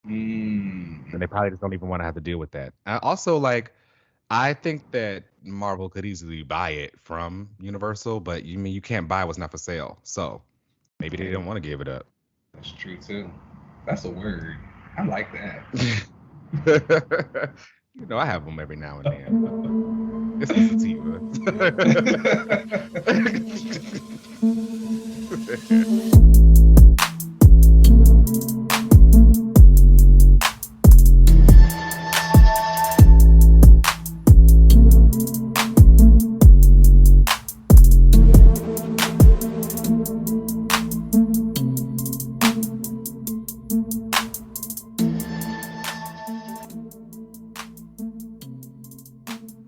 Mm. And they probably just don't even want to have to deal with that. Also, like, I think that Marvel could easily buy it from Universal, but you can't buy what's not for sale. So maybe they Hey, don't want to give it up. that's true too. That's a word. I like that. I have them every now and then. It's the sativa.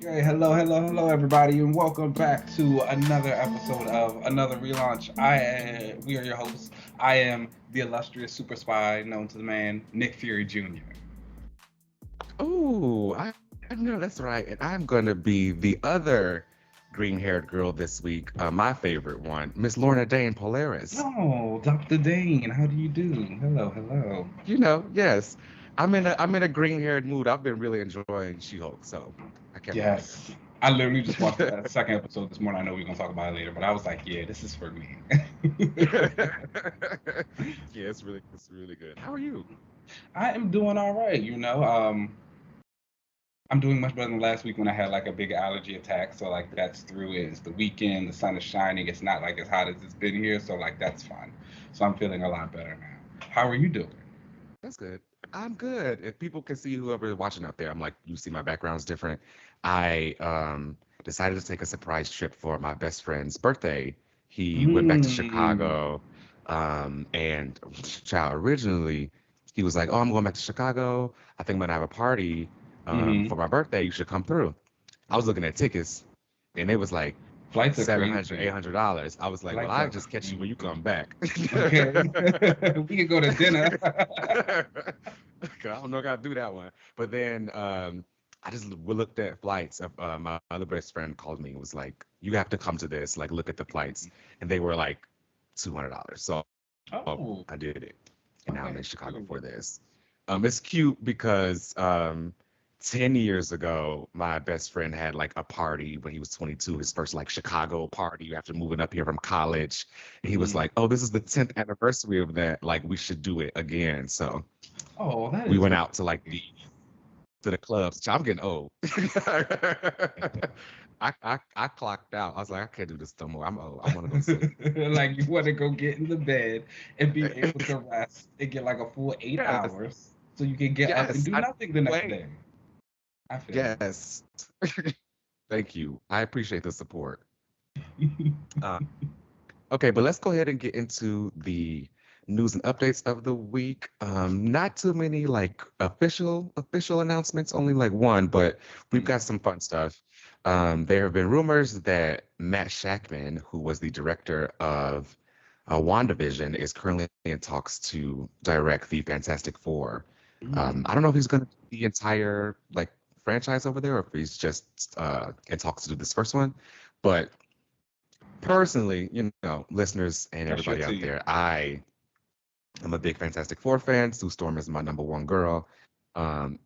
Okay, hello, everybody, and welcome back to another episode of another relaunch. We are your hosts. I am the illustrious super spy known to the man Nick Fury Jr. Oh, I know that's right. And I'm going to be the other green-haired girl this week, my favorite one, Miss Lorna Dane Polaris. Oh, Dr. Dane, how do you do? Hello. Yes, I'm in a green-haired mood. I've been really enjoying She-Hulk, so I can't complain. Yes, I literally just watched the second episode this morning. I know we're gonna talk about it later, but I was like, yeah, this is for me. Yeah, it's really good. How are you? I am doing all right. I'm doing much better than last week when I had like a big allergy attack. So like that's through it. It's the weekend. The sun is shining. It's not like as hot as it's been here. So like that's fun. So I'm feeling a lot better now. How are you doing? That's good. I'm good. If people can see whoever is watching out there, I'm like, you see my background's different. I decided to take a surprise trip for my best friend's birthday. He went back to Mm. Chicago, and child, originally he was like, "Oh, I'm going back to Chicago. I think I'm gonna have a party Mm-hmm. for my birthday. You should come through." I was looking at tickets, and it was like Flights are 700, crazy. $800. I was like, "Well, Flights I'll are just catch you when you crazy. come back." Okay. We could go to dinner. 'Cause I don't know if I gotta do that one. But then I just looked at flights. My other best friend called me and was like, "You have to come to this. Like, look at the flights," and they were like $200. So I did it, Oh, and now I'm in Chicago okay. for this. Cool. It's cute because 10 years ago, my best friend had like a party when he was 22, his first like Chicago party after moving up here from college. And he was Mm. like, "Oh, this is the 10th anniversary of that. Like, we should do it again." So Oh, that we is went really out to like the clubs. Child, I'm getting old. I clocked out. I was like, I can't do this no more. I'm old. I want to go to sleep. like you want to go get in the bed and be able to rest and get like a full eight Yes, hours so you can get up and yes. do I nothing the next wait. day. I feel Yes. Thank you. I appreciate the support. you. Uh, Okay, but let's go ahead and get into the news and updates of the week. Not too many like official announcements, only like one, but we've got some fun stuff. There have been rumors that Matt Shackman, who was the director of WandaVision, is currently in talks to direct the Fantastic Four. I don't know if he's going to do the entire like franchise over there, or if he's just in talks to do this first one, but personally, listeners and That's everybody your out there, team. I am a big Fantastic Four fan. Sue Storm is my number one girl. And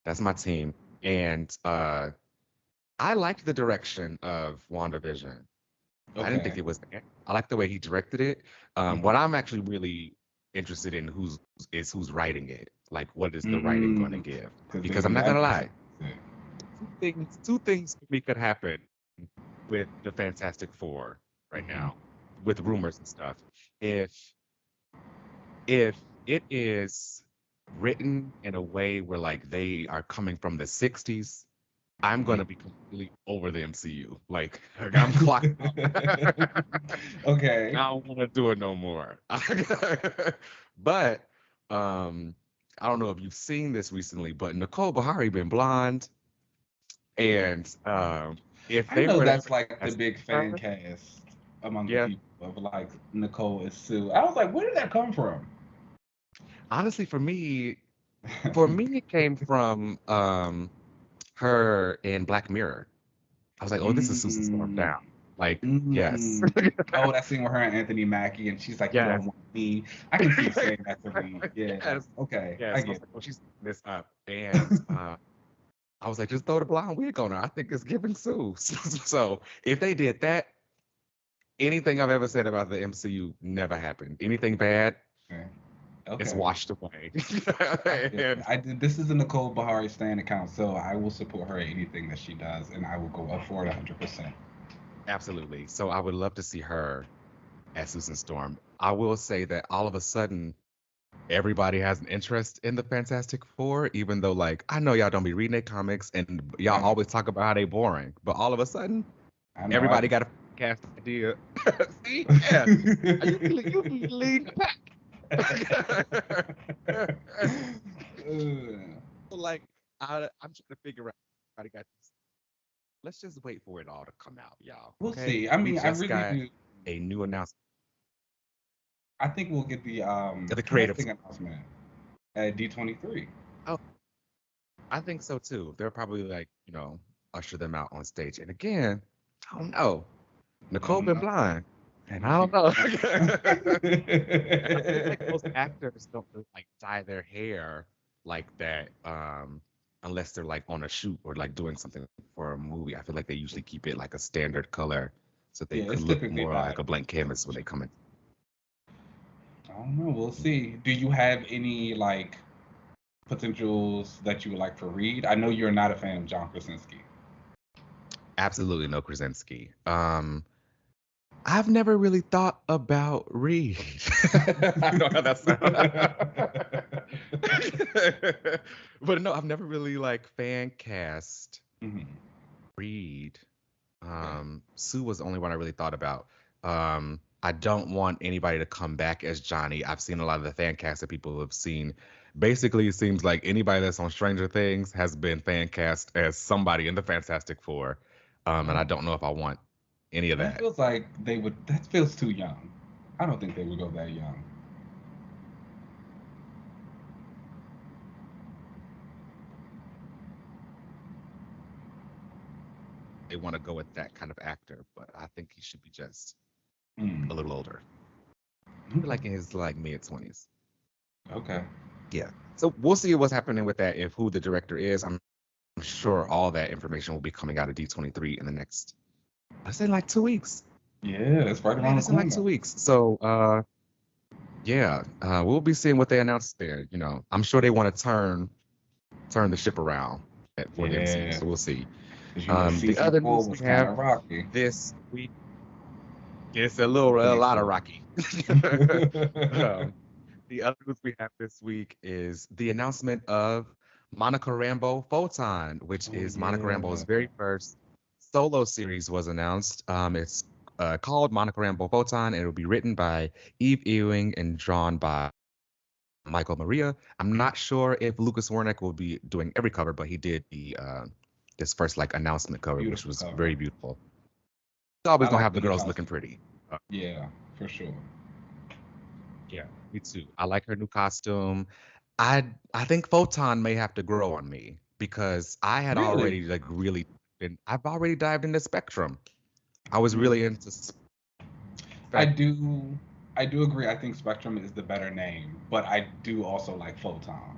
that's my team. And I liked the direction of WandaVision. I didn't think Okay. it was bad. I like the way he directed it. What I'm actually really interested in who's writing it. Like, what is the writing going to Mm, give? because Because I'm not gonna that's lie, two things for me could happen with the Fantastic Four right now, mhm. with rumors and stuff. If if it is written in a way where like they are coming from the 60s, I'm gonna be completely over the MCU. Like I'm clocked out. Okay. I don't want to do it no more. But um, I don't know if you've seen this recently, but Nicole Bahari been blonde, and if I they know were to that's ever like the cast big fan her, cast among the yeah, people of like Nicole is Sue. I was like, where did that come from? honestly, for me, it came from her in Black Mirror. I was like, oh, this is Susan Storm Mm, now. Like, yes. Oh, that scene with her and Anthony Mackie, and she's like, "You don't Yes. want me." I can see you saying that to me. Yeah. Yes. Okay, I Yes. I was get like, well, she's setting this up. And I was like, just throw the blonde wig on her. I think it's giving Sue. So if they did that, anything I've ever said about the MCU never happened. Anything bad, it. it's Okay. washed away. I feel And it. I did. This is a Nicole Bahari Stan account, so I will support her in anything that she does, and I will go up for it 100%. absolutely. So I would love to see her as Susan Storm. I will say that all of a sudden, everybody has an interest in the Fantastic Four, even though, like, I know y'all don't be reading their comics and y'all I know. always talk about how they boring, but all of a sudden, I know. I everybody do. got a cast idea. See? Yeah. You lead the pack. Like, I'm trying to figure out how to get this. Let's just wait for it all to come out, y'all. We'll Okay? see. I We mean, I just really got do. a new announcement. I think we'll get the The creative. casting announcement at D23. Oh, I think so too. They'll probably like, usher them out on stage. And again, I don't know. Nicole been blind. And I don't know. And I feel like most actors don't really, like dye their hair like that, unless they're like on a shoot or like doing something for a movie. I feel like they usually keep it like a standard color so they Yeah, could it's look typically more that. like a blank canvas when they come in. I don't know. We'll see. Do you have any like potentials that you would like for Reed? I know you're not a fan of John Krasinski. Absolutely no Krasinski. I've never really thought about Reed. I know how that sounds. But no, I've never really like fan cast Mhm. Reed. Okay. Sue was the only one I really thought about. I don't want anybody to come back as Johnny. I've seen a lot of the fan cast that people have seen. Basically, it seems like anybody that's on Stranger Things has been fan cast as somebody in the Fantastic Four. And I don't know if I want any of That that. feels like they would. That feels too young. I don't think they would go that young. They want to go with that kind of actor, but I think he should be just Mm. a little older. Okay. Like in his like mid-20s. Okay. Yeah. So we'll see what's happening with that. If who the director is, I'm sure all that information will be coming out of D23 in the next, I say like 2 weeks. Yeah, it's right Yeah, around the that's in like corner. 2 weeks. So yeah, we'll be seeing what they announce there. I'm sure they want to turn the ship around for the MCU. Yeah, So we'll see. because The season other 4 news was we kind have of rocky. this week, it's a Pretty lot of slow. rocky. um, the other news we have this week is the announcement of Monica Rambeau Photon, which Oh is Monica yeah. Rambeau's very first solo series was announced. It's called Monica Rambeau Photon, and it will be written by Ewing and drawn by Michael Maria. I'm not sure if Lucas Wernick will be doing every cover, but he did the this first like announcement cover, which Beautiful was cover. very beautiful. It's always I gonna like have the the new girls looking costume. pretty. Yeah, for sure. Yeah, me too. I like her new costume. I think Photon may have to grow on me because I had Really? already like really been I've already dived into Spectrum. I was Mm. really into I Spectrum. do. I do agree. I think Spectrum is the better name, but I do also like Photon.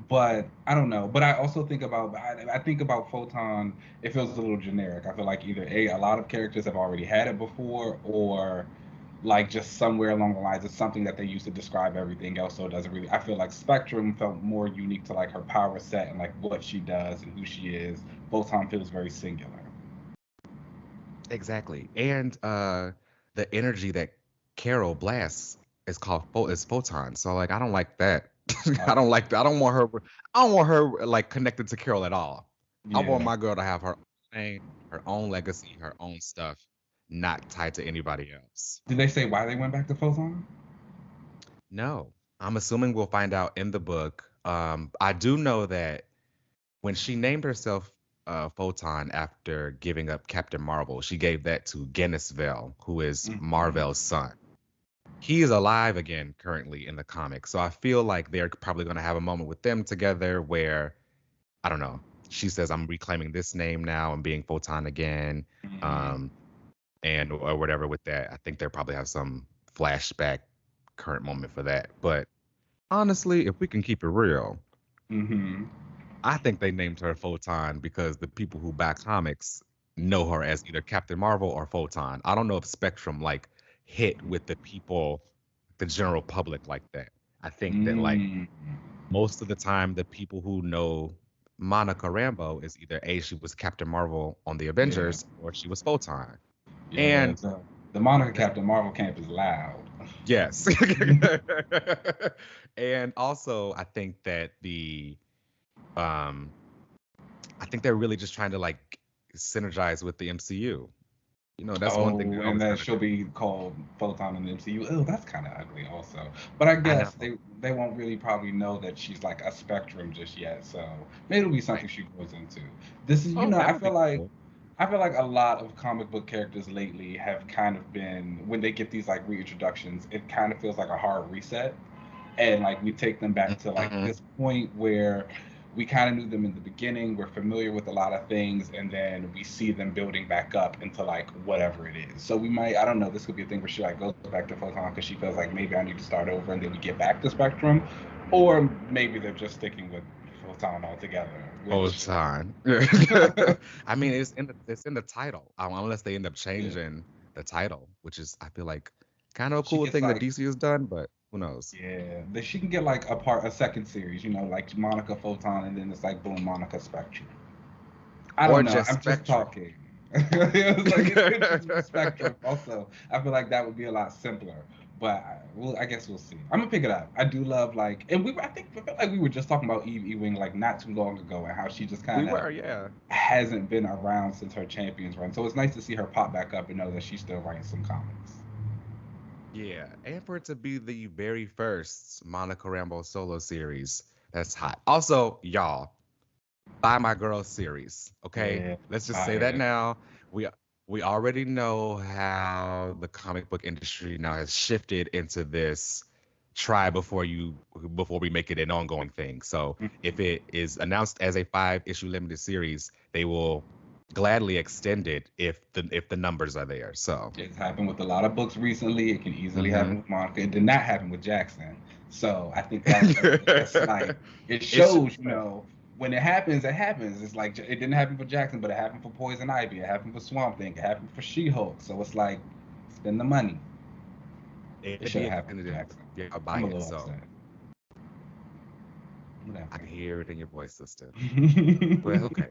But I don't know. But I also think about I think about Photon. It feels a little generic. I feel like either a lot of characters have already had it before, or like just somewhere along the lines it's something that they use to describe everything else. So it doesn't really. I feel like Spectrum felt more unique to like her power set and like what she does and who she is. Photon feels very singular. Exactly. And the energy that Carol blasts is called is Photon. So like I don't like that. I don't Okay. like that. I don't want her like connected to Carol at all. I want Yeah. my girl to have her own thing, her own legacy, her own stuff, not tied to anybody else. Did they say why they went back to Photon? No. I'm assuming we'll find out in the book. I do know that when she named herself Photon after giving up Captain Marvel, she gave that to Genisvel, who is Mm-hmm. Marvel's son. He is alive again currently in the comics. So I feel like they're probably going to have a moment with them together where, I don't know, she says, I'm reclaiming this name now and being Photon again. Mm-hmm. Um, and or whatever with that. I think they probably have some flashback current moment for that. But honestly, if we can keep it real, Mm-hmm. I think they named her Photon because the people who buy comics know her as either Captain Marvel or Photon. I don't know if Spectrum like hit with the people, the general public like that. I think that like Mm. most of the time the people who know Monica Rambeau is either A, she was Captain Marvel on the Yeah. Avengers, or she was Photon. Yeah. And The Monica that Captain Marvel camp is loud. yes. And also I think that the um I think they're really just trying to like synergize with the MCU. You know, that's one thing Oh, they and always then kind of she'll do. be called Photon in the MCU. Oh, that's kind of ugly, also. But I I know. guess they won't really probably know that she's like a Spectrum just yet. So maybe it'll be Right. something she grows into. This is, Oh, that would be cool. I feel like a lot of comic book characters lately have kind of been when they get these like reintroductions, it kind of feels like a hard reset, and like we take them back to like Mhm. this point where we kind of knew them in the beginning, we're familiar with a lot of things, and then we see them building back up into like whatever it is. So we might, I don't know, this could be a thing where she like goes back to Photon because she feels like maybe I need to start over, and then we get back to Spectrum, or maybe they're just sticking with Photon altogether, which Photon. I mean, it's in the title. Unless they end up yeah, changing the title, which is I feel like kind of a she cool gets thing that like, DC has done, but who knows? yeah, that she can get like a second series, like Monica Photon, and then it's like boom, Monica Spectrum. I Or don't know. just I'm just Spectrum. talking. It's like it could just be Spectrum. Also, I feel like that would be a lot simpler. But I guess we'll see. I'm gonna pick it up. I do love like, and I felt like we were just talking about Ewing like not too long ago, and how she just We kind of were, yeah. hasn't been around since her Champions run. So it's nice to see her pop back up and know that she's still writing some comics. Yeah, and for it to be the very first Monica Rambeau solo series, that's hot. Also, y'all, buy my girl series, okay? Yeah, Let's just buy say that it. now. We we already know how the comic book industry now has shifted into this try before we make it an ongoing thing. So if Mhm. it is announced as a 5 issue limited series, they will gladly extend it if the numbers are there. So, It's happened with a lot of books recently. It can easily mhm. happen with Monica. It did not happen with Jackson. So I think that's just like it It should shows, have. when it happens, it happens. It's like it didn't happen for Jackson, but it happened for Poison Ivy. It happened for Swamp Thing. It happened for She-Hulk. So it's like spend the money. If It it should be have happened extended for enough, Jackson. yeah, I'll buy I'm a it. little So upset. I Whatever. can hear it in your voice, sister. But okay.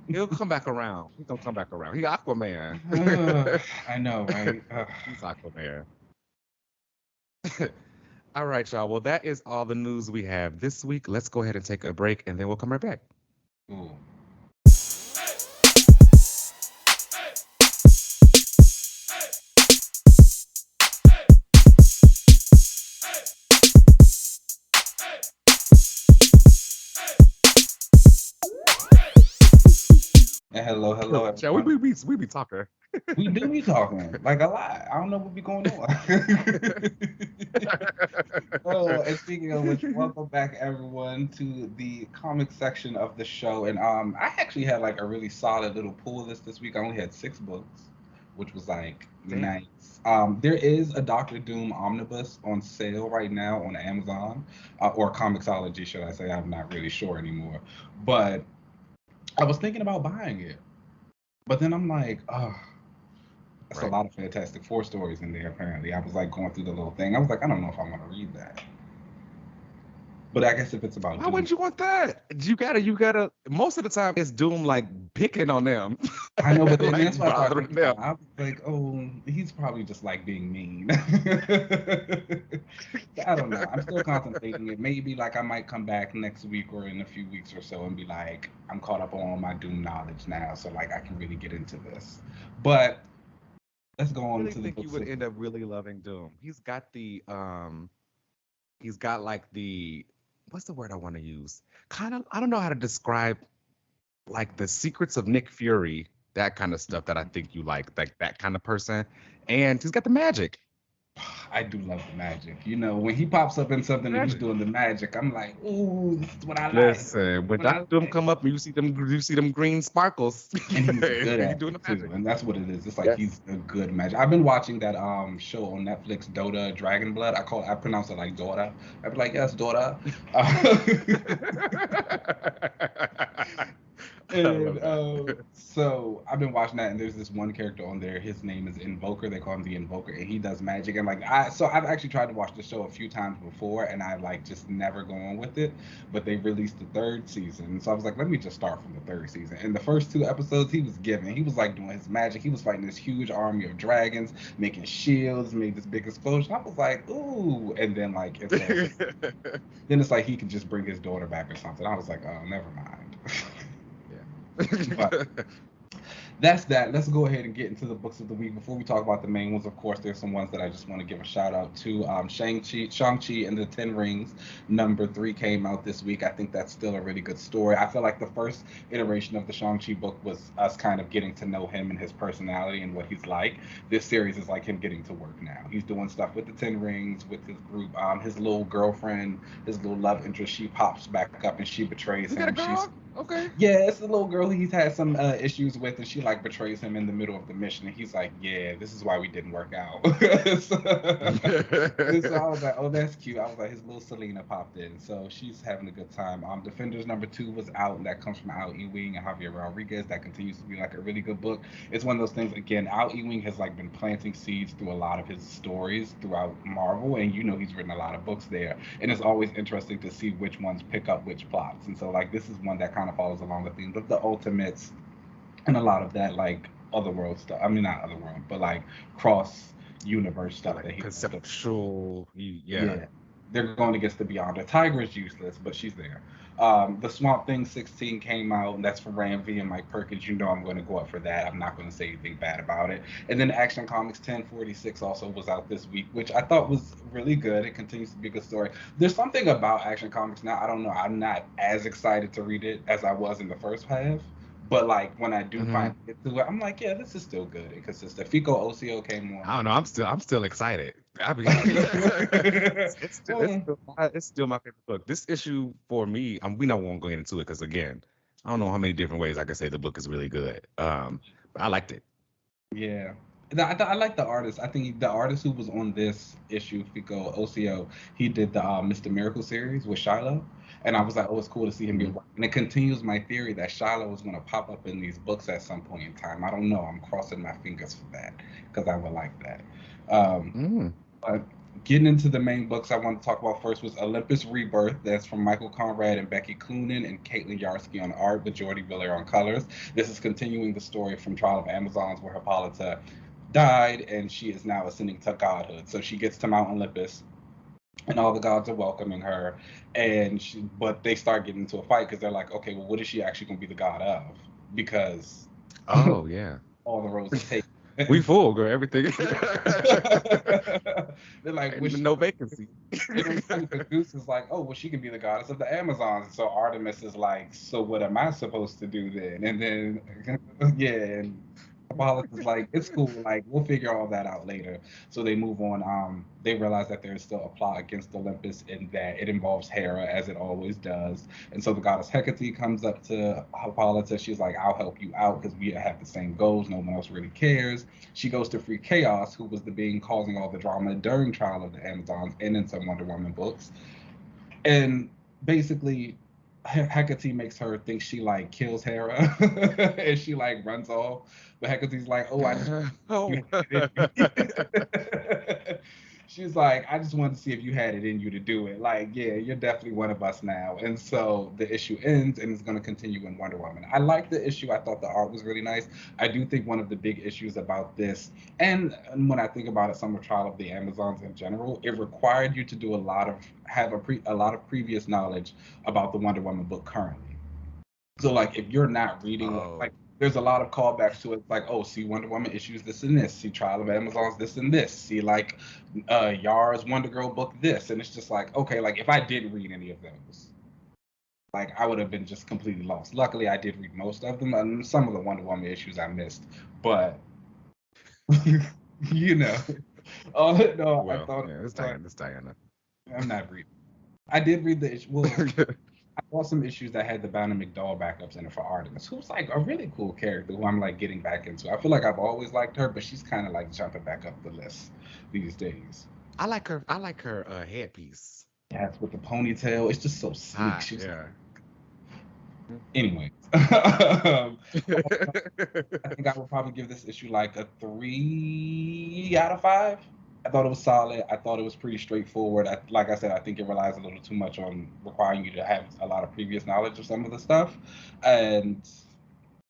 He'll come back around. He's gonna come back around. He Aquaman. I know, right? He's Aquaman. All right, y'all. Well, that is all the news we have this week. Let's go ahead and take a break and then we'll come right back. Ooh. And hello, Killing. Shall we, everyone. we be talking. We do be talking like a lot. I don't know what be going on. Oh, and speaking of which, welcome back everyone to the comic section of the show. And I actually had like a really solid little pull list this week. I only had 6 books, which was like Damn. nice. There is a Doctor Doom omnibus on sale right now on Amazon, or Comixology, should I say? I'm not really sure anymore. But I was thinking about buying it, but then I'm like, oh, that's a Right. lot of Fantastic Four stories in there. Apparently, I was like going through the little thing. I was like, I don't know if I want to read that. But I guess if it's about Why Doom, wouldn't you want that? You gotta. Most of the time, it's Doom like picking on them, I know. But then like that's what I started bothering thinking about. them. I was like, oh, he's probably just like being mean. So I don't know. I'm still contemplating it. Maybe like I might come back next week or in a few weeks or so and be like, I'm caught up on all my Doom knowledge now, so like I can really get into this. But let's go on Really to the think you books would this end week. up really loving Doom. He's got like the what's the word I want to use? Kind of I don't know how to describe like the secrets of Nick Fury, that kind of stuff that I think you like that kind of person. And he's got the magic. I do love the magic. You know, when he pops up in something and he's doing the magic, I'm like, ooh, this is what I like. Listen, when What I Doctor Doom like. come up and you see them green sparkles, And he's good he at doing the it too, magic. and that's what it is. It's like Yes. he's a good magic. I've been watching that show on Netflix, Dota Dragon Blood. I pronounce it like Dora. I'd be like, yes, Dora. I And love that. so I've been watching that, and there's this one character on there. His name is Invoker. They call him the Invoker, and he does magic. And like I've actually tried to watch the show a few times before, and I like just never go on with it. But they released the third season, so I was like, let me just start from the third season. And the first two episodes, he was giving. He was like doing his magic. He was fighting this huge army of dragons, making shields, made this big explosion. I was like, ooh. And then like then it's like he could just bring his daughter back or something. I was like, oh, never mind. But Yeah. that's that. Let's go ahead and get into the books of the week. Before we talk about the main ones, of course, there's some ones that I just want to give a shout out to. Shang-Chi and the Ten Rings, #3 came out this week. I think that's still a really good story. I feel like the first iteration of the Shang-Chi book was us kind of getting to know him and his personality and what he's like. This series is like him getting to work now. He's doing stuff with the Ten Rings, with his group. His little girlfriend, his little love interest, she pops back up and she betrays You got a him. girl? Okay. Yeah, it's the little girl he's had some issues with, and she like betrays him in the middle of the mission, and he's like, "Yeah, this is why we didn't work out." so, so I was like, "Oh, that's cute." I was like, his little Selena popped in, so she's having a good time. Defenders #2 was out, and that comes from Al Ewing and Javier Rodriguez. That continues to be like a really good book. It's one of those things. Again, Al Ewing has like been planting seeds through a lot of his stories throughout Marvel, and you know he's written a lot of books there, and it's always interesting to see which ones pick up which plots. And so like this is one that kind of follows along the themes of the Ultimates and a lot of that like otherworld stuff. I mean not otherworld, but like cross universe stuff Like that he wants to. conceptual, yeah. Yeah, they're going against the Beyonder. Tiger is useless, but she's there. The Swamp Thing 16 came out, and that's from Ram V and Mike Perkins. You know I'm going to go up for that. I'm not going to say anything bad about it. And then Action Comics 1046 also was out this week, which I thought was really good. It continues to be a good story. There's something about Action Comics now. I don't know. I'm not as excited to read it as I was in the first half. But like when I do Hmm. finally get to it, I'm like, yeah, this is still good and consistent. Fico OCO came I on. don't know. I'm still excited. I mean, Well, it's still my favorite book. This issue for me, we not won't go into it because again, I don't know how many different ways I can say the book is really good. But I liked it. yeah. I like the artist. I think the artist who was on this issue, Fico OCO, he did the Mr. Miracle series with Shiloh. And I was like, oh, it's cool to see him get Mhm. work. And it continues my theory that Shiloh was going to pop up in these books at some point in time. I don't know. I'm crossing my fingers for that because I would like that. Um, Mm. uh, Getting into the main books I want to talk about first was Olympus Rebirth. That's from Michael Conrad and Becky Cloonan and Caitlin Yarsky on art with Jordy Belair on colors. This is continuing the story from Trial of Amazons where Hippolyta died and she is now ascending to godhood. So she gets to Mount Olympus and all the gods are welcoming her but they start getting into a fight because they're like, okay, well, what is she actually going to be the god of? Because Oh yeah. all the roads are taken. We full, girl. Everything. They're like, Ain't which no vacancy. and it's funny because Goose is like, oh, well, she can be the goddess of the Amazons. So Artemis is like, so what am I supposed to do then? And then, yeah, and Apollos is like, it's cool. Like, we'll figure all that out later. So they move on. They realize that there is still a plot against Olympus and that it involves Hera, as it always does. And so the goddess Hecate comes up to Hippolyta. She's like, I'll help you out because we have the same goals. No one else really cares. She goes to free Chaos, who was the being causing all the drama during Trial of the Amazons and in some Wonder Woman books. And basically, Hecate makes her think she like kills Hera, and she like runs off. But Hecate's like, "Oh, I just you Oh. had it in you." She's like, "I just wanted to see if you had it in you to do it." Like, yeah, you're definitely one of us now. And so the issue ends, and it's going to continue in Wonder Woman. I like the issue. I thought the art was really nice. I do think one of the big issues about this, and when I think about it, Summer Trial of the Amazons in general, it required you to do a lot of previous knowledge about the Wonder Woman book currently. So like if you're not reading like Oh. there's a lot of callbacks to it. Like, oh, see Wonder Woman issues this and this. See Trial of Amazons this and this. See like Yar's Wonder Girl book this, and it's just like okay, like if I didn't read any of those, like I would have been just completely lost. Luckily, I did read most of them, and some of the Wonder Woman issues I missed, but you know. Oh no, I Well, thought yeah, it's but Diana. It's Diana. I'm not reading. I did read the issue. Well, I saw some issues that had the Bound and McDowell backups in it for Artemis, who's like a really cool character who I'm like getting back into. I feel like I've always liked her, but she's kind of like jumping back up the list these days. I like her. I like her headpiece. Yeah, it's with the ponytail. It's just so sleek. Hot, She was like, yeah. anyway. I think I would probably give this issue like a 3 out of 5. I thought it was solid. I thought it was pretty straightforward. Like I said, I think it relies a little too much on requiring you to have a lot of previous knowledge of some of the stuff, and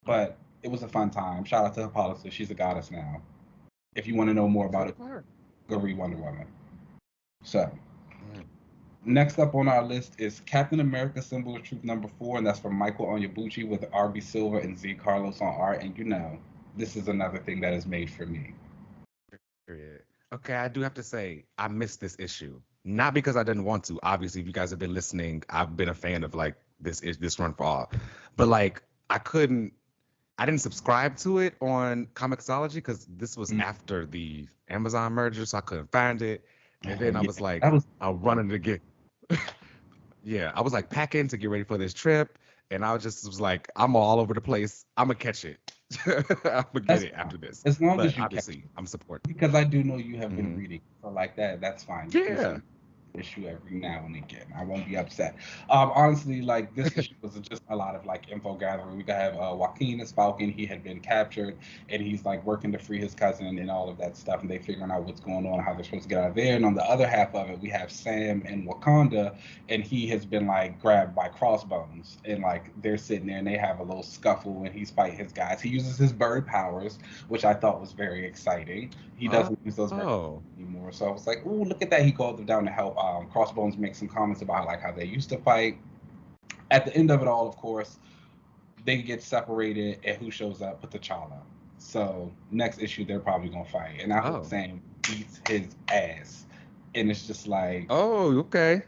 but it was a fun time. Shout out to Hippolyta. She's a goddess now. If you want to know more about Good it, for her. go read Wonder Woman. So Mm. next up on our list is Captain America: Symbol of Truth #4, and that's from Michael Onyebuchi with RB Silva and Z Carlos on art. And you know, this is another thing that is made for me. Period. Okay, I do have to say I missed this issue. Not because I didn't want to. Obviously, if you guys have been listening, I've been a fan of like this run for all. But like I didn't subscribe to it on Comixology because this was Mm. after the Amazon merger, so I couldn't find it. And then I Yeah, was like, that was. I'll run it again. Yeah, I was like packing to get ready for this trip, and I was like, I'm all over the place. I'm gonna catch it. I'm gonna get That's it fine. after this. As long But as you catch obviously, it, I'm support. because I do know you have been Hmm. reading, so like that. That's fine. You can Yeah. send issue every now and again. I won't be upset. Honestly, like this issue was just a lot of like info gathering. We have Joaquin as Falcon. He had been captured, and he's like working to free his cousin and all of that stuff. And they figuring out what's going on, how they're supposed to get out of there. And on the other half of it, we have Sam in Wakanda, and he has been like grabbed by crossbones, and like they're sitting there and they have a little scuffle, and he's fighting his guys. He uses his bird powers, which I thought was very exciting. He doesn't use those bird Oh. anymore. So I was like, "Ooh, look at that!" He called them down to help. Crossbones makes some comments about like how they used to fight. At the end of it all, of course, they get separated, and who shows up? But T'Challa. So next issue, they're probably gonna fight, and I hope Oh. Sam beats his ass. And it's just like, Oh, okay.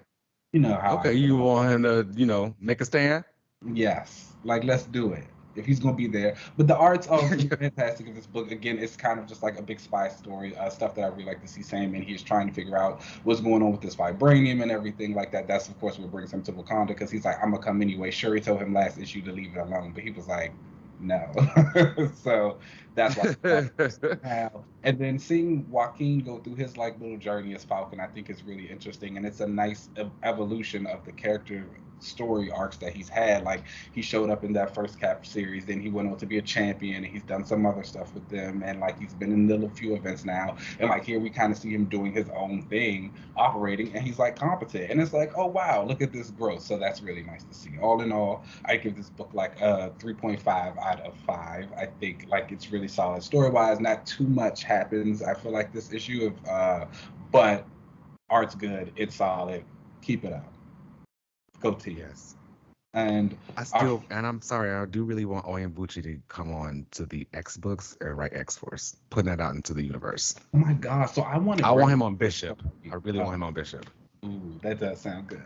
you know how I Okay, feel you about. want to, make a stand? Yes, like let's do it. If he's gonna be there, but the art's really fantastic of this book. Again, it's kind of just like a big spy story, stuff that I really like to see Sam, and he's trying to figure out what's going on with this vibranium and everything like that. That's of course what brings him to Wakanda because he's like, I'm gonna come anyway. Shuri told him last issue to leave it alone, but he was like, no. So that's why. Now, and then seeing Joaquin go through his like little journey as Falcon, I think is really interesting, and it's a nice evolution of the character story arcs that he's had. Like he showed up in that first Cap series, then he went on to be a champion, and he's done some other stuff with them, and like he's been in a few events now, and like here we kind of see him doing his own thing, operating, and he's like competent, and it's like, oh wow, look at this growth. So that's really nice to see. All in all, I give this book like a 3.5 out of 5. I think like it's really solid story wise. Not too much happens. I feel like this issue of, but art's good. It's solid. Keep it up. Go team. Yes. And our, And I'm sorry, I do really want Onyebuchi to come on to the X books or write X Force, putting that out into the universe. oh my god, so I want to I want bring. him on Bishop. I really want him on Bishop. Ooh, that does sound good.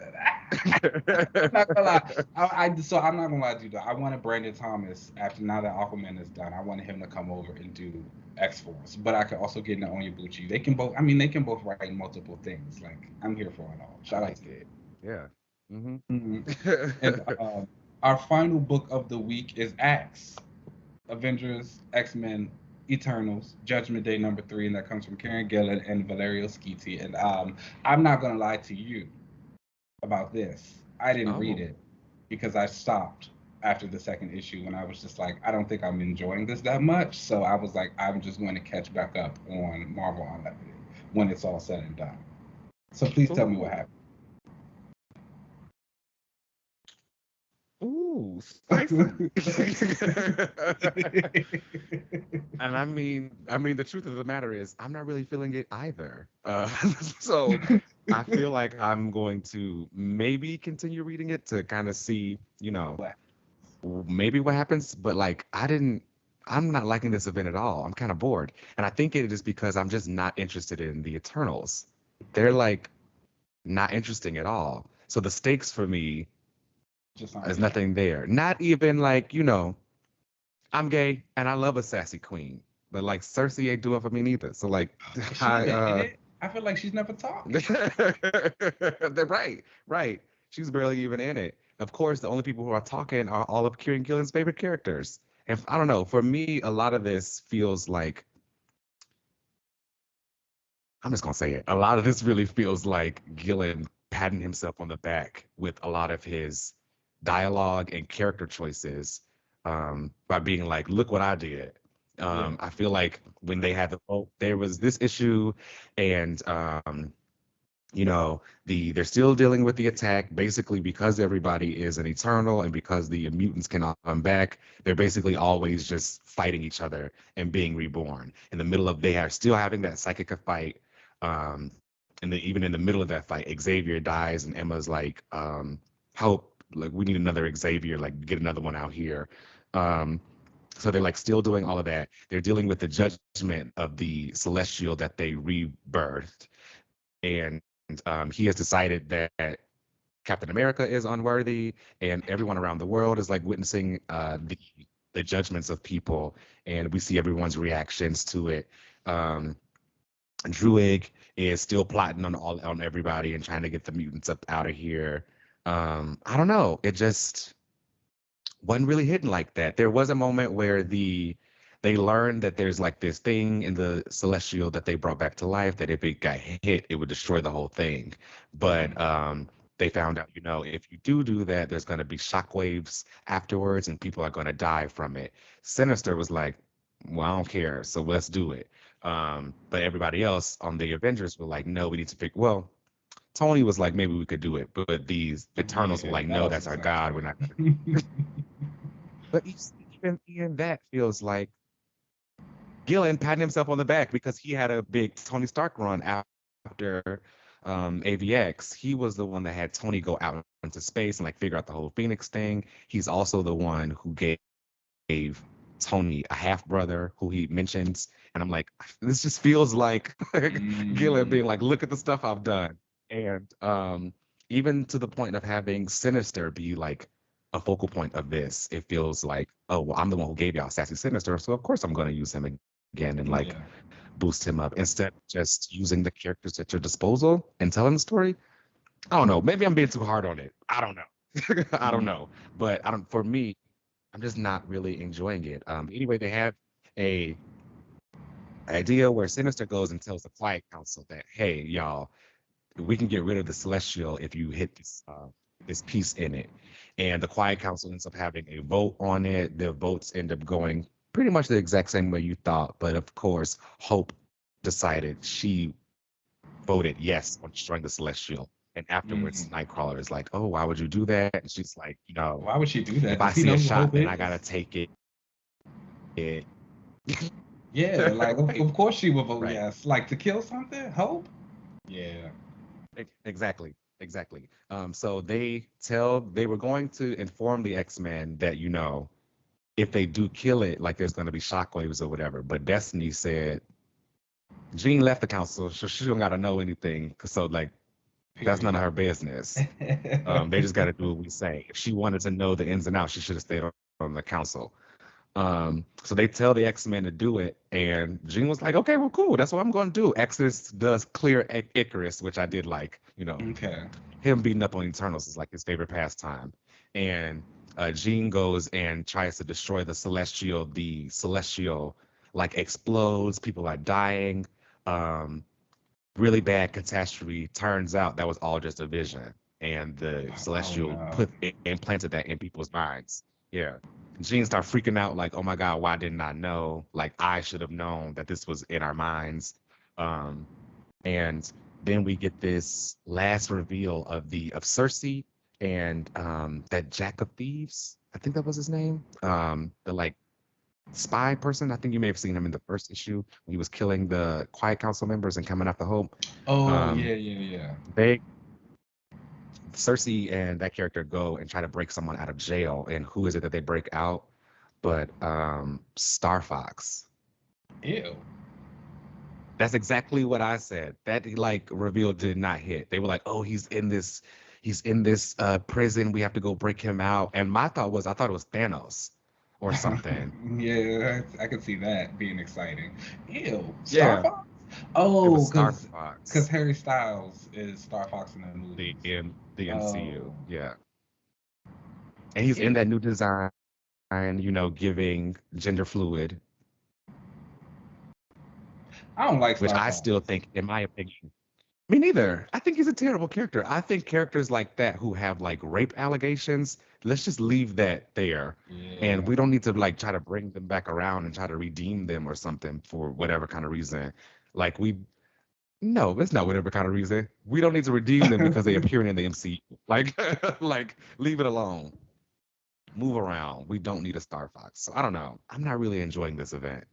I'm not gonna lie. So I'm not gonna lie to you though. I wanted Brandon Thomas after now that Aquaman is done. I wanted him to come over and do X Force, but I could also get into Onyebuchi. They can both. I mean, they can both write multiple things. Like I'm here for it all. I Shout out like to you. it. Yeah. Hmm. And our final book of the week is Axe, Avengers, X-Men, Eternals, Judgment Day #3, and that comes from Kieran, Gillen, and Valerio Schiti. And I'm not gonna lie to you about this. I didn't read Oh. it because I stopped after the second issue when I was just like, I don't think I'm enjoying this that much. So I was like, I'm just going to catch back up on Marvel Unlimited when it's all said and done. So please tell me what Ooh. Ooh, spicy. happened. And I mean, the truth of the matter is, I'm not really feeling it either. So I feel like I'm going to maybe continue reading it to kind of see, maybe what happens. But like, I'm not liking this event at all. I'm kind of bored, and I think it is because I'm just not interested in the Eternals. They're like not interesting at all. So the stakes for me Just aren't is there. nothing there. Not even like, I'm gay and I love a sassy queen, but like Cersei ain't doing for me neither. So like, Is she even in I it? I feel like she's never talked. they're right. She's barely even in it. Of course, the only people who are talking are all of Kieran Gillen's favorite characters. And I don't know, for me, a lot of this feels like I'm just gonna say it. A lot of this really feels like Gillen patting himself on the back with a lot of his dialogue and character choices by being like, "Look what I did." Yeah. I feel like when they had the vote, there was this issue, and they're still dealing with the attack basically because everybody is an eternal and because the mutants cannot come back. They're basically always just fighting each other and being reborn. In the middle of they are still having that psychic fight. And then even in the middle of that fight, Xavier dies and Emma's like, help, like we need another Xavier, like get another one out here. So they're like still doing all of that. They're dealing with the judgment of the celestial that they rebirthed. And he has decided that Captain America is unworthy, and everyone around the world is like witnessing the judgments of people, and we see everyone's reactions to it. Um, Druig is still plotting on everybody and trying to get the mutants up out of here. I don't know. It just wasn't really hitting like that. There was a moment where they learned that there's like this thing in the celestial that they brought back to life that if it got hit, it would destroy the whole thing. But they found out, if you do that, there's going to be shockwaves afterwards and people are going to die from it. Sinister was like, well, I don't care, so let's do it. But everybody else on the Avengers were like, no, we need to figure. Well, Tony was like, maybe we could do it, but these Eternals were like, no, that's our God. We're not gonna do it. But even that feels like Gillen patting himself on the back because he had a big Tony Stark run after AVX. He was the one that had Tony go out into space and like figure out the whole Phoenix thing. He's also the one who gave Tony a half brother who he mentions. And I'm like, this just feels like Gillen being like, look at the stuff I've done. And even to the point of having Sinister be like a focal point of this, it feels like, oh, well, I'm the one who gave y'all Sassy Sinister, so of course I'm going to use him again and like boost him up instead of just using the characters at your disposal and telling the story. I don't know. Maybe I'm being too hard on it. I don't know. I don't know. But for me, I'm just not really enjoying it. Anyway, they have a idea where Sinister goes and tells the Quiet Council that, hey, y'all, we can get rid of the Celestial if you hit this piece in it. And the Quiet Council ends up having a vote on it. The votes end up going pretty much the exact same way you thought. But of course, Hope decided she voted yes on destroying the Celestial. And afterwards, Nightcrawler is like, oh, why would you do that? And she's like, why would she do that? If I see a shot, then I gotta take it. Yeah, like of course she would vote yes. Like to kill something? Hope? Yeah. Exactly. So they were going to inform the X-Men that, if they do kill it, like there's going to be shockwaves or whatever. But Destiny said, Jean left the council, so she don't got to know anything. So like, that's none of her business. They just got to do what we say. If she wanted to know the ins and outs, she should have stayed on the council. So they tell the X-Men to do it, and Jean was like, okay, well, cool, that's what I'm going to do. Exodus does clear Icarus, which I did like, him beating up on Eternals is like his favorite pastime. And Jean goes and tries to destroy the Celestial. The Celestial like explodes, people are dying. Really bad catastrophe. Turns out that was all just a vision, and the Celestial implanted that in people's minds. Yeah. Jean started freaking out like, oh my God, why didn't I know? Like, I should have known that this was in our minds. And then we get this last reveal of Cersei and that Jack of Thieves, I think that was his name. The like spy person. I think you may have seen him in the first issue when he was killing the Quiet Council members and coming after Hope. Yeah. Cersei and that character go and try to break someone out of jail. And who is it that they break out? But Star Fox. Ew. That's exactly what I said. That like reveal did not hit. They were like, oh, he's in this prison. We have to go break him out. And my thought was, I thought it was Thanos. or something. Yeah, I can see that being exciting. Ew, Star Yeah, Fox? it was Oh, Star cause Fox, Harry Styles is Star Fox in the movies. the Oh, MCU. Yeah, and he's in ew. that new design, giving gender fluid, I don't like which Star I Fox. still think, in my opinion, me neither. I think he's a terrible character. I think characters like that who have like rape allegations, let's just leave that there. And Yeah. we don't need to like try to bring them back around and try to redeem them or something for whatever kind of reason. Like no, that's not whatever kind of reason. We don't need to redeem them because they appearing in the MCU. Like, like leave it alone. Move around. We don't need a Star Fox. So I don't know. I'm not really enjoying this event.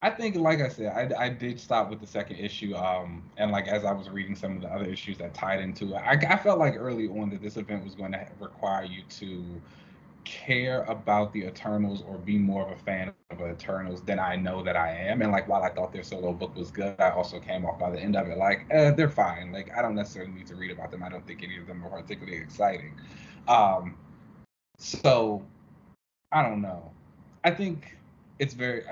I think, like I said, I did stop with the second issue, and like as I was reading some of the other issues that tied into it, I felt like early on that this event was going to require you to care about the Eternals or be more of a fan of Eternals than I know that I am. And like while I thought their solo book was good, I also came off by the end of it like, they're fine. Like I don't necessarily need to read about them. I don't think any of them are particularly exciting. Um, so I don't know. I think it's very.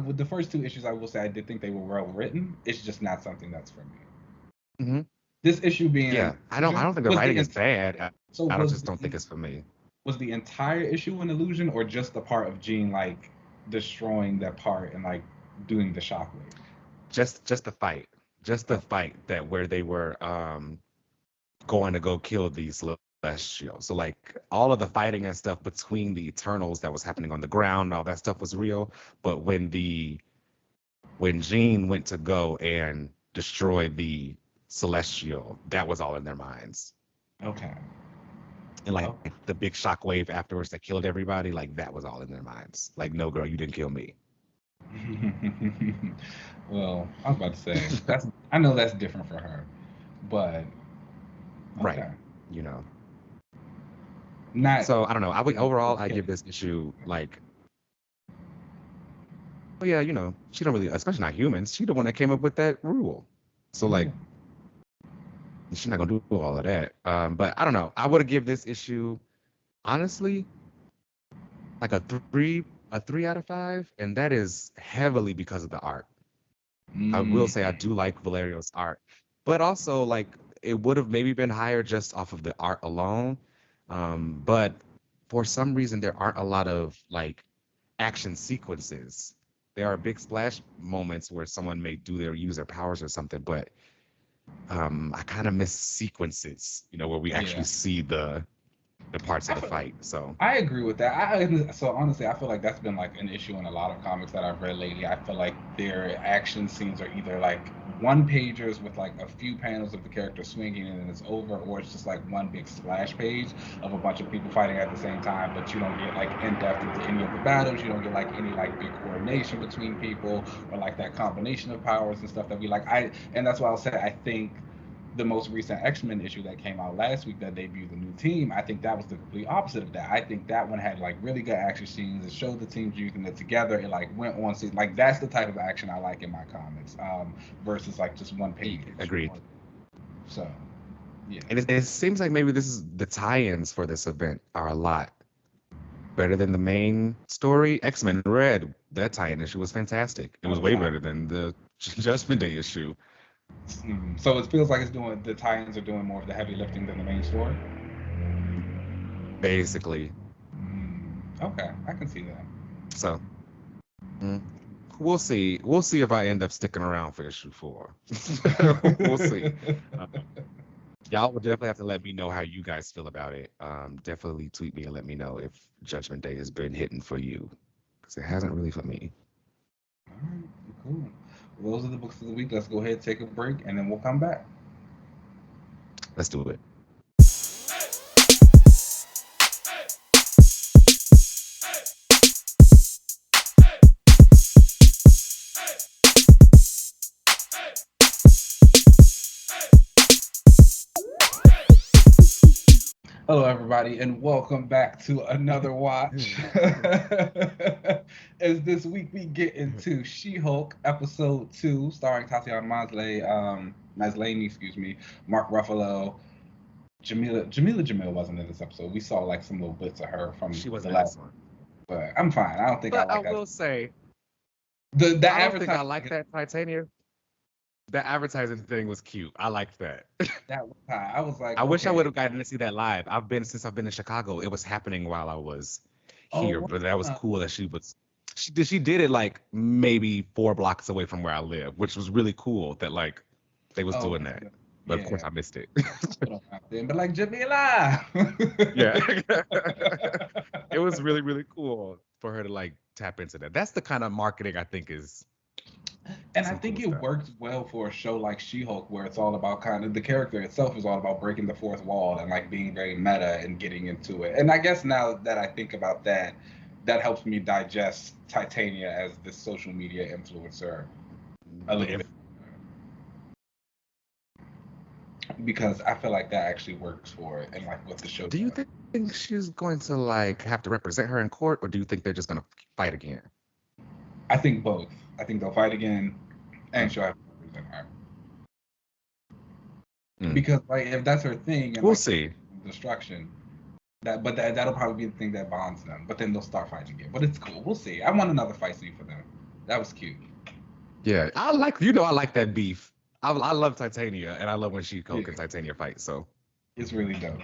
With the first two issues, I will say I did think they were well written. It's just not something that's for me. Hmm. This issue being Yeah, an I illusion don't think the was writing is bad. so I don't just don't think it's for me. was the entire issue an illusion or just the part of Jean like destroying that part and like doing the shockwave? Just the fight. Just the Oh, fight that where they were going to go kill these celestials. So like all of the fighting and stuff between the Eternals that was happening on the ground, all that stuff was real. But when Jean went to go and destroy the celestial, that was all in their minds. okay. And like Oh. the big shockwave afterwards that killed everybody, like that was all in their minds. Like, no, girl, you didn't kill me. Well, I was about to say that's. I know that's different for her, but Right. okay. You know. Not So I don't know. I would full overall I give killing. this issue like, oh yeah, she don't really, especially not humans. She the one that came up with that rule. So Yeah. like she's not gonna do all of that. But I don't know. I would give this issue honestly like a 3 out of 5, and that is heavily because of the art. I will Mm, say I do like Valerio's art, but also like it would have maybe been higher just off of the art alone. But for some reason there aren't a lot of like action sequences. There are big splash moments where someone may use their powers or something, but I kind of miss sequences, where we actually yeah. see the parts of I the feel, fight. So I agree with that. So honestly, I feel like that's been like an issue in a lot of comics that I've read lately. I feel like their action scenes are either like one pagers with like a few panels of the character swinging and then it's over, or it's just like one big splash page of a bunch of people fighting at the same time, but you don't get like in depth into any of the battles. You don't get like any like big coordination between people or like that combination of powers and stuff that we like. And that's why I'll say I think the most recent X-Men issue that came out last week that debuted the new team, I think that was the complete opposite of that. I think that one had like really good action scenes. It showed the teams using it together. It like went on like that's the type of action I like in my comics, versus like just one page. agreed. So yeah. And it seems like maybe this is the tie-ins for this event are a lot better than the main story. X-Men Red, that tie-in issue was fantastic. It Oh was way wow. better than the Judgment Day issue, So it feels like it's doing the tie-ins are doing more of the heavy lifting than the main story. basically. Okay, I can see that. So mm, we'll see. We'll see if I end up sticking around for issue 4. We'll see. Uh, y'all will definitely have to let me know how you guys feel about it. Definitely tweet me and let me know if Judgment Day has been hitting for you, because it hasn't really for me. All right, cool. Well, those are the books of the week. Let's go ahead, take a break, and then we'll come back. Let's do it. Hello, everybody, and welcome back to another watch. As this week we get into She-Hulk episode 2, starring Tatiana Maslany, excuse me, Mark Ruffalo, Jamila Jamil wasn't in this episode. We saw like some little bits of her from She the wasn't in last. this one. But I'm fine. I don't think I But I like that. will say, The I don't think I advertising like that Titania. That advertising thing was cute. I liked that. that was high. I was like, I wish I would okay. have gotten to see that live. Since I've been in Chicago. It was happening while I was here, Oh but that was wow. cool that she did it like maybe 4 blocks away from where I live, which was really cool that like they was Oh, doing okay. that. Good. But of course Yeah. I missed it. Put 'em out there, but like Jamila. Yeah. It was really, really cool for her to like tap into that. That's the kind of marketing I think is And I some think cool it stuff. works well for a show like She-Hulk, where it's all about kind of the character itself is all about breaking the fourth wall and like being very meta and getting into it. And I guess now that I think about that, that helps me digest Titania as this social media influencer a little If bit because I feel like that actually works for it and like what the show Do you does. think she's going to like have to represent her in court, or do you think they're just gonna fight again? I think both. I think they'll fight again, and Mm, she'll have to represent her mm. because like if that's her thing and We'll like see. destruction, that'll probably be the thing that bonds them. But then they'll start fighting again. But it's cool. We'll see. I want another fight scene for them. That was cute. Yeah, I like that beef. I love Titania, and I love when she Yeah, Hulk and Titania fight. So it's really dope.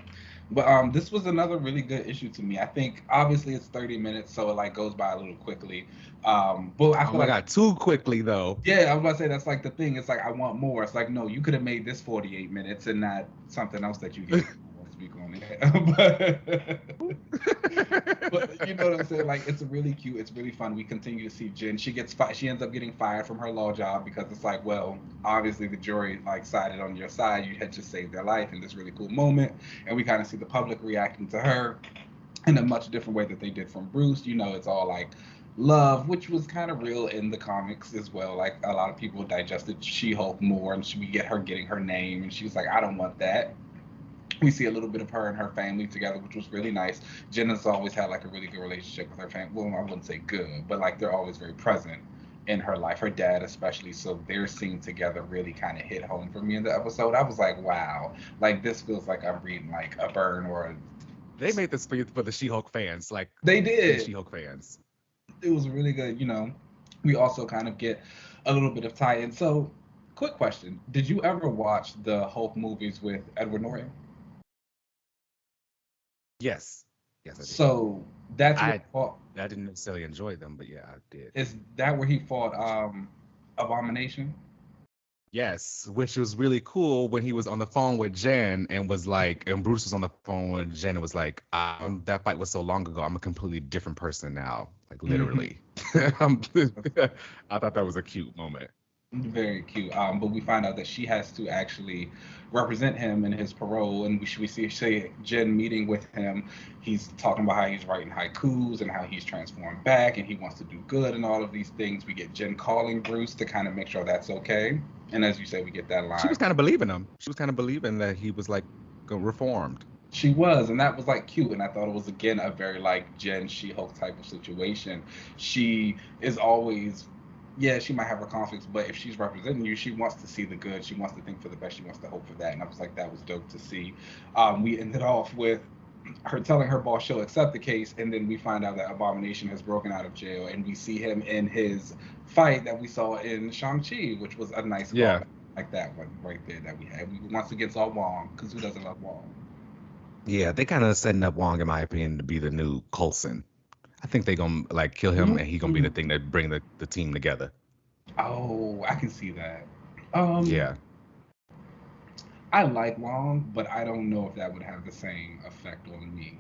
But this was another really good issue to me. I think obviously it's 30 minutes, so it like goes by a little quickly. But I oh feel my like god, too quickly though. yeah, I was about to say that's like the thing. It's like I want more. It's like no, you could have made this 48 minutes and not something else that you gave. I won't speak on it, but you know what I'm saying? Like it's really cute. It's really fun. We continue to see Jen. She ends up getting fired from her law job because it's like, well, obviously the jury like sided on your side. You had just saved their life in this really cool moment, and we kind of see the public reacting to her in a much different way that they did from Bruce. You know, it's all like love, which was kind of real in the comics as well. Like a lot of people digested She-Hulk more, and we get her getting her name, and she's like, I don't want that. We see a little bit of her and her family together, which was really nice. Jenna's always had like a really good relationship with her family. Well, I wouldn't say good, but like they're always very present in her life, her dad especially. So their scene together really kind of hit home for me in the episode. I was like, wow, like this feels like I'm reading like a Byrne or a. They made this for the She-Hulk fans, like They the did. She-Hulk fans. It was really good. You know, we also kind of get a little bit of tie-in. So, quick question: did you ever watch the Hulk movies with Edward Norton? Yes, yes, I did. So that's where I he fought. I didn't necessarily enjoy them, but yeah, I did. Is that where he fought Abomination? Yes, which was really cool when he was on the phone with Jen and was like, and Bruce was on the phone with Jen and was like, that fight was so long ago. I'm a completely different person now, like Mm-hmm. literally. I thought that was a cute moment. Very cute. But we find out that she has to actually represent him in his parole, and we see Jen meeting with him. He's talking about how he's writing haikus and how he's transformed back, and he wants to do good and all of these things. We get Jen calling Bruce to kind of make sure that's okay. And as you say, we get that She was line. kind of believing him. She was kind of believing that he was like reformed. She was, and that was like cute. And I thought it was again a very like Jen She-Hulk type of situation. She is always, yeah, she might have her conflicts, but if she's representing you, she wants to see the good. She wants to think for the best. She wants to hope for that. And I was like, that was dope to see. We ended off with her telling her boss she'll accept the case, and then we find out that Abomination has broken out of jail, and we see him in his fight that we saw in Shang-Chi, which was a nice Yeah, call like that one right there that we had. We once again saw Wong, because who doesn't love Wong? yeah. They kind of setting up Wong, in my opinion, to be the new Coulson. I think they gonna like kill him, and he gonna be the Mm. thing that bring the team together. Oh, I can see that. Um, Yeah. I like Wong, but I don't know if that would have the same effect on me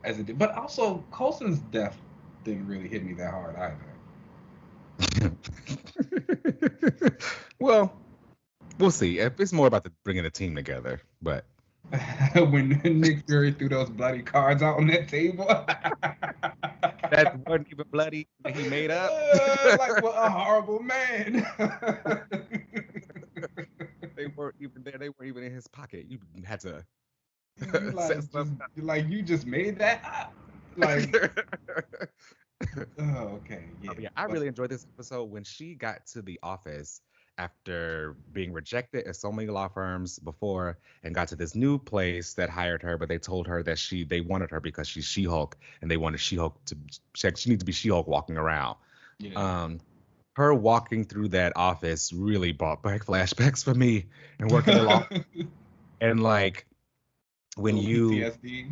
as it did. But also, Coulson's death didn't really hit me that hard Well, we'll see. It's more about bringing the team together, but either. When Nick Fury threw those bloody cards out on that table. that wasn't even bloody that he made up. Like what a horrible man. They weren't even there. They weren't even in his pocket. You had to you set like stuff you just made that up. Like up. oh okay yeah. Oh, yeah, I But really enjoyed this episode when she got to the office after being rejected at so many law firms before and got to this new place that hired her, but they told her that they wanted her because she's She-Hulk and they wanted She-Hulk to she needs to be She-Hulk walking around. Yeah. Her walking through that office really brought back flashbacks for me and working in law. And like when you PTSD.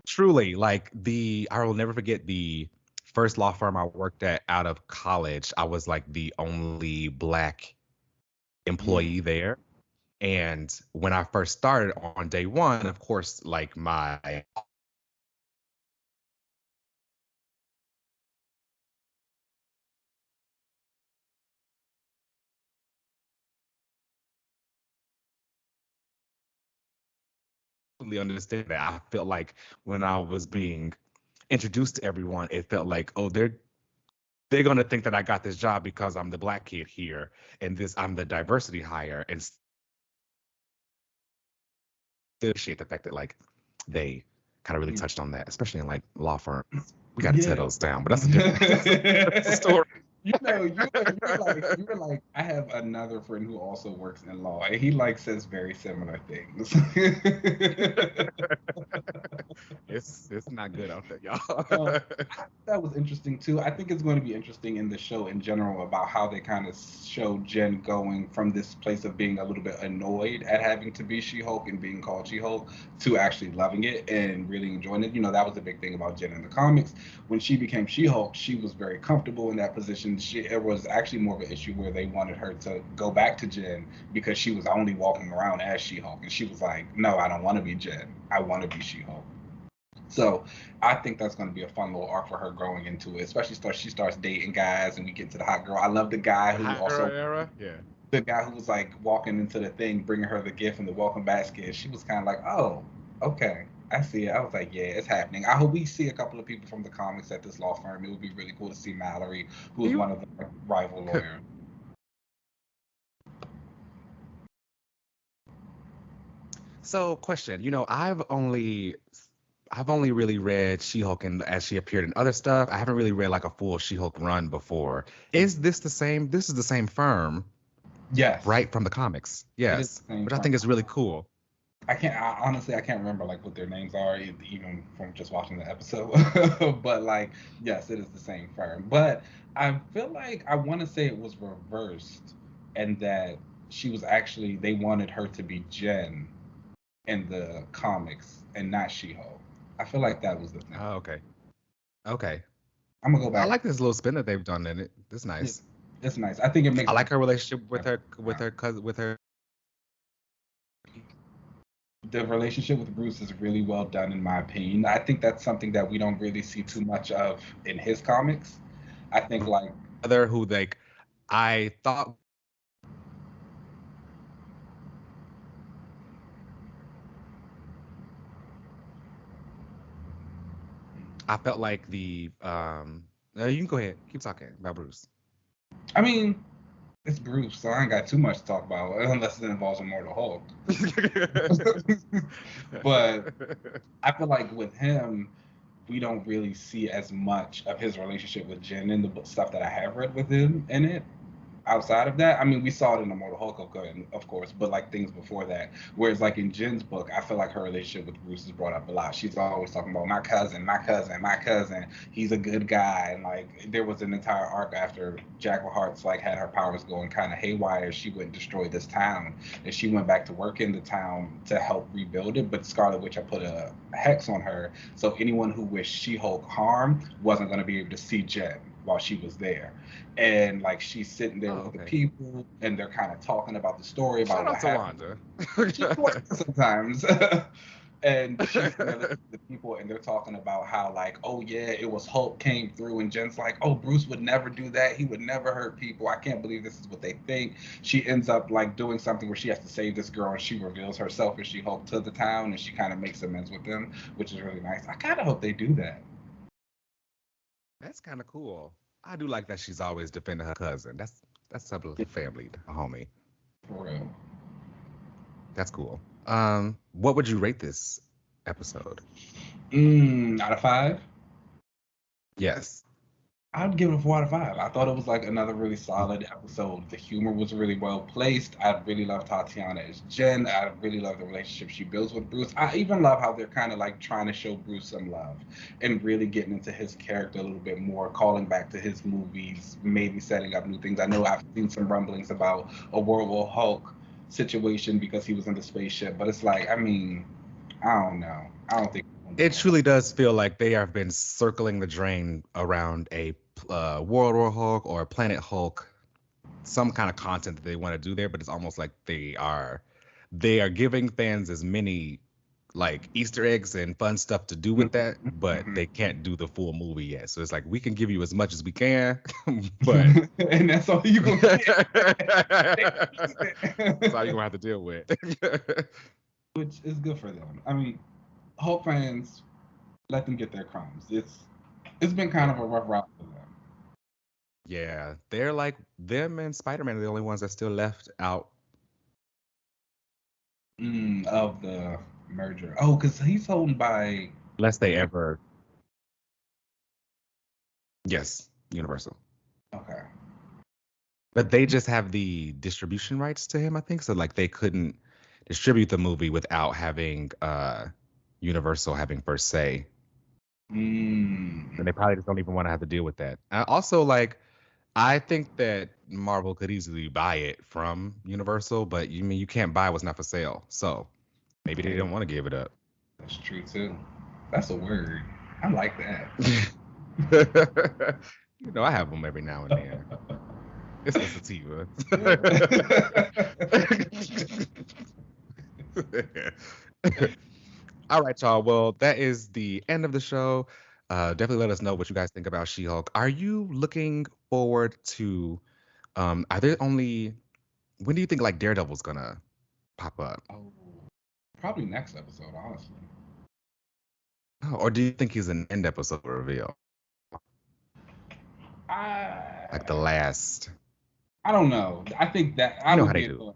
truly like I will never forget the first law firm I worked at out of college. I was like the only Black employee there. And when I first started on day one, of course, like my totally understand that. I felt like when I was being introduced to everyone, it felt like, oh, they're gonna think that I got this job because I'm the Black kid here, and I'm the diversity hire, and appreciate the fact that like they kind of really touched on that, especially in like law firms. We got to tear those down, but that's a different story. You were like, I have another friend who also works in law, and he like says very similar things. It's not good out there, y'all. That was interesting too. I think it's going to be interesting in the show in general about how they kind of show Jen going from this place of being a little bit annoyed at having to be She-Hulk and being called She-Hulk to actually loving it and really enjoying it. You know, that was the big thing about Jen in the comics. When she became She-Hulk, she was very comfortable in that position. It was actually more of an issue where they wanted her to go back to Jen because she was only walking around as She-Hulk, and she was like, "No, I don't want to be Jen. I want to be She-Hulk." So I think that's going to be a fun little arc for her growing into it, especially she starts dating guys and we get to the hot girl. I love the guy who also Era? Yeah. the guy who was like walking into the thing, bringing her the gift and the welcome basket. She was kind of like, oh, okay, I see it. I was like, yeah, it's happening. I hope we see a couple of people from the comics at this law firm. It would be really cool to see Mallory, who is one of the rival lawyers. So, question, I've only really read She-Hulk and as she appeared in other stuff. I haven't really read like a full She-Hulk run before. Is this the same? This is the same firm, Yes. right, from the comics? Yes, which I think is really cool. Honestly, I can't remember like what their names are even from just watching the episode. But like, yes, it is the same firm. But I feel like I want to say it was reversed, and that she was actually they wanted her to be Jen in the comics and not She-Hulk. I feel like that was the thing. Oh, okay. Okay. I'm gonna go I back. like this little spin that they've done in it. It's Yeah, nice. it's nice. I think it makes I like her relationship with her cousin with her. the relationship with Bruce is really well done in my opinion. I think that's something that we don't really see too much of in his comics. I think like Other who like I thought I felt like you can go ahead, keep talking about Bruce. I mean, it's Bruce, so I ain't got too much to talk about unless it involves a Mortal Hulk. But I feel like with him, we don't really see as much of his relationship with Jen in the stuff that I have read with him in it. Outside of that, I mean, we saw it in the Mortal Hulk, of course, but like things before that. Whereas, like in Jen's book, I feel like her relationship with Bruce is brought up a lot. She's always talking about my cousin, my cousin, my cousin. He's a good guy, and like there was an entire arc after Jackal Hearts like had her powers going kind of haywire. She went and destroyed this town, and she went back to work in the town to help rebuild it. But Scarlet Witch had put a hex on her, so anyone who wished She-Hulk harm wasn't going to be able to see Jen while she was there. And like she's sitting there with the people and they're kind of talking about the story about Shout what out to happened. Wanda. She's working sometimes. And she's there listening to the people and they're talking about how like, oh yeah, it was Hulk came through and Jen's like, oh, Bruce would never do that. He would never hurt people. I can't believe this is what they think. She ends up like doing something where she has to save this girl and she reveals herself as She-Hulk to the town and she kind of makes amends with them, which is really nice. I kind of hope they do that. That's kind of cool. I do like that she's always defending her cousin. That's a family homie. For real. That's cool. What would you rate this episode? Out of 5? Yes. I'd give it a 4 out of 5. I thought it was like another really solid episode. The humor was really well placed. I really love Tatiana as Jen. I really love the relationship she builds with Bruce. I even love how they're kind of like trying to show Bruce some love and really getting into his character a little bit more, calling back to his movies, maybe setting up new things. I know I've seen some rumblings about a World War Hulk situation because he was in the spaceship, but it's like, I mean, I don't know. I don't think It truly does feel like they have been circling the drain around a World War Hulk or a Planet Hulk, some kind of content that they want to do there, but it's almost like they are giving fans as many like Easter eggs and fun stuff to do with that, but they can't do the full movie yet. So it's like we can give you as much as we can, but and that's all you gonna get. that's all you're gonna have to deal with. Which is good for them. I mean, Hulk fans, let them get their crumbs. It's been kind of a rough route for them. Yeah, they're like them and Spider-Man are the only ones that still left out. Of the merger. Oh, because he's owned by. Unless they ever. Yes, Universal. Okay. But they just have the distribution rights to him, I think. So like they couldn't distribute the movie without having Universal having first say. And they probably just don't even want to have to deal with that. Also, like, I think that Marvel could easily buy it from Universal, but you can't buy what's not for sale. So maybe they don't want to give it up. That's true too. That's a word. I like that. I have them every now and then. It's a sativa. All right, y'all. Well, that is the end of the show. Definitely let us know what you guys think about She-Hulk. Are you looking forward to? Are there only? When do you think like Daredevil's gonna pop up? Oh, probably next episode, honestly. Oh, or do you think he's an end episode reveal? Like the last. I don't know. I think that I know how they do.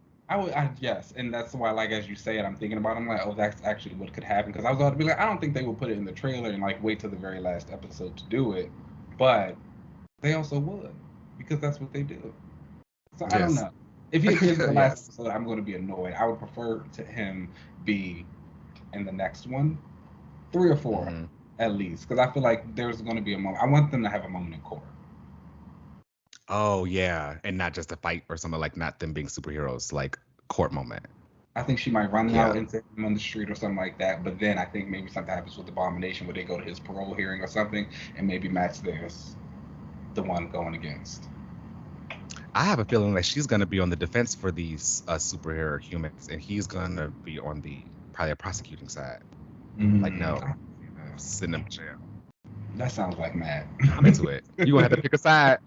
Yes, and that's why, like, as you say it, I'm thinking about it. I'm like, oh, that's actually what could happen. Because I was about to be like, I don't think they would put it in the trailer and like wait till the very last episode to do it, but they also would because that's what they do. So I don't know. If he appears in the last episode, I'm going to be annoyed. I would prefer to him be in the next one, 3 or 4 at least, because I feel like there's going to be a moment. I want them to have a moment in court. Oh yeah, and not just a fight or something, like not them being superheroes, like court moment. I think she might run out into him on the street or something like that, but then I think maybe something happens with Abomination where they go to his parole hearing or something, and maybe Matt's there's the one going against. I have a feeling that she's gonna be on the defense for these superhero humans, and he's gonna be on the probably a prosecuting side. Like no, send them to jail. That sounds like Matt. I'm into it. You're gonna have to pick a side.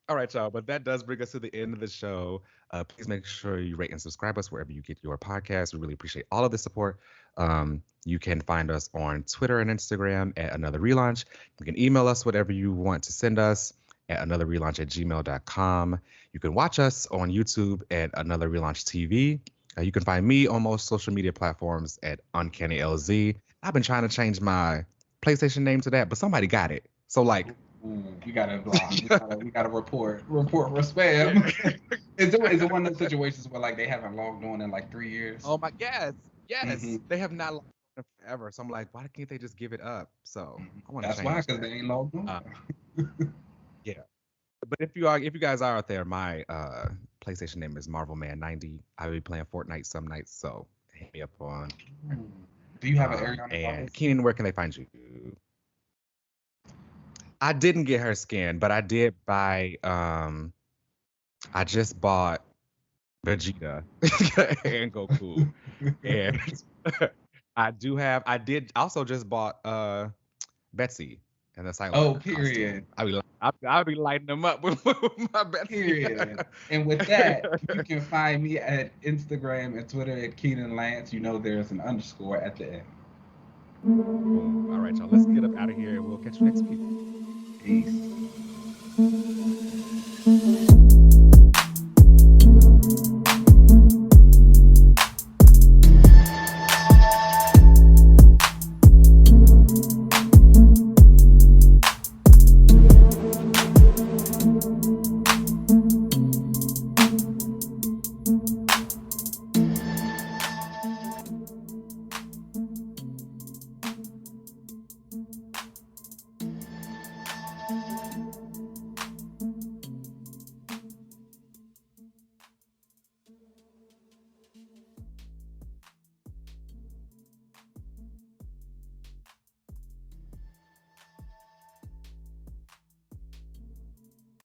All right, y'all. But that does bring us to the end of the show. Please make sure you rate and subscribe us wherever you get your podcast. We really appreciate all of the support. You can find us on Twitter and Instagram at Another Relaunch. You can email us whatever you want to send us at anotherrelaunch@gmail.com. You can watch us on YouTube at Another Relaunch TV. You can find me on most social media platforms at UncannyLZ. I've been trying to change my PlayStation name to that, but somebody got it. So like, we gotta we gotta report for spam. Is it one of those situations where like they haven't logged on in like 3 years? Oh my yes, they have not logged on forever. So I'm like, why can't they just give it up? So I want to change. That's why, because they ain't logged on. Yeah. But if you guys are out there, my PlayStation name is MarvelMan90. I will be playing Fortnite some nights, so hit me up on. Do you have an area on and Keenan, where can they find you? I didn't get her skin, but I did buy. I just bought Vegeta and Goku, and I did also just bought Betsy. And the silent. Oh, period. I'll be lighting them up with my Betsy. Period. And with that, you can find me at Instagram and Twitter at Keenan Lance. You know there's an underscore at the end. All right, y'all. Let's get up out of here and we'll catch you next week. Peace.